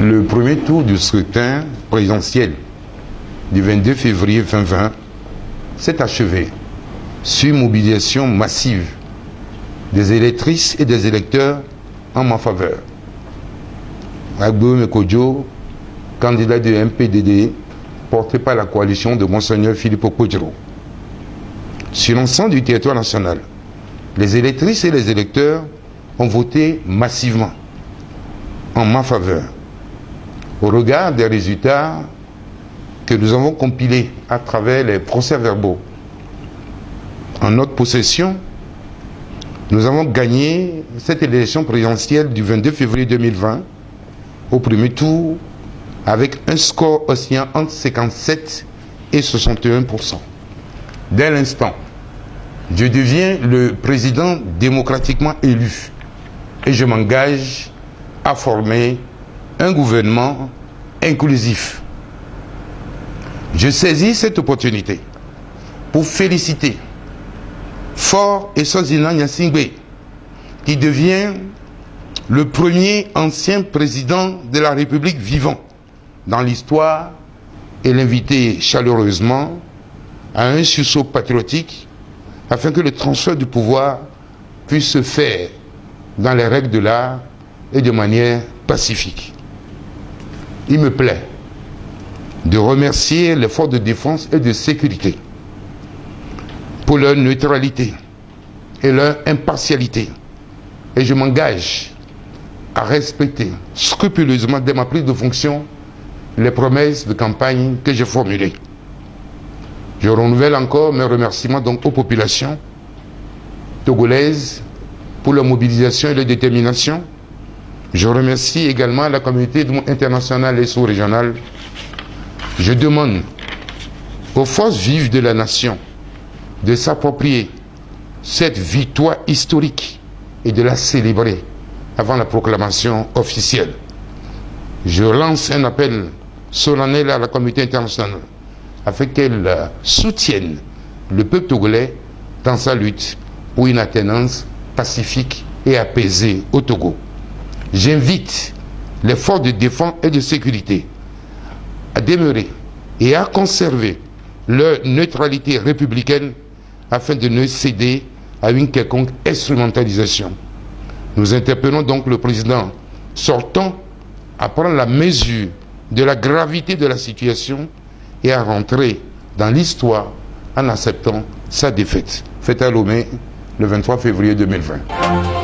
Le premier tour du scrutin présidentiel du 22 février 2020 s'est achevé sur mobilisation massive des électrices et des électeurs en ma faveur. Agbo Mekodjo, candidat du MPDD, porté par la coalition de Monseigneur Philippe Okodjiro. Sur l'ensemble du territoire national, les électrices et les électeurs ont voté massivement en ma faveur. Au regard des résultats que nous avons compilés à travers les procès-verbaux en notre possession, nous avons gagné cette élection présidentielle du 22 février 2020 au premier tour avec un score oscillant entre 57 et 61%. Dès l'instant, je deviens le président démocratiquement élu et je m'engage à former un gouvernement inclusif. Je saisis cette opportunité pour féliciter Faure Eswazina Gnassingbé, qui devient le premier ancien président de la République vivant dans l'histoire, et l'inviter chaleureusement à un sursaut patriotique afin que le transfert du pouvoir puisse se faire dans les règles de l'art et de manière pacifique. Il me plaît de remercier les forces de défense et de sécurité pour leur neutralité et leur impartialité. Et je m'engage à respecter scrupuleusement dès ma prise de fonction les promesses de campagne que j'ai formulées. Je renouvelle encore mes remerciements donc aux populations togolaises pour leur mobilisation et leur détermination. Je remercie également la communauté internationale et sous-régionale. Je demande aux forces vives de la nation de s'approprier cette victoire historique et de la célébrer avant la proclamation officielle. Je lance un appel solennel à la communauté internationale afin qu'elle soutienne le peuple togolais dans sa lutte pour une alternance pacifique et apaisée au Togo. J'invite les forces de défense et de sécurité à demeurer et à conserver leur neutralité républicaine afin de ne céder à une quelconque instrumentalisation. Nous interpellons donc le président sortant à prendre la mesure de la gravité de la situation et à rentrer dans l'histoire en acceptant sa défaite. Fête à Lomé, le 23 février 2020.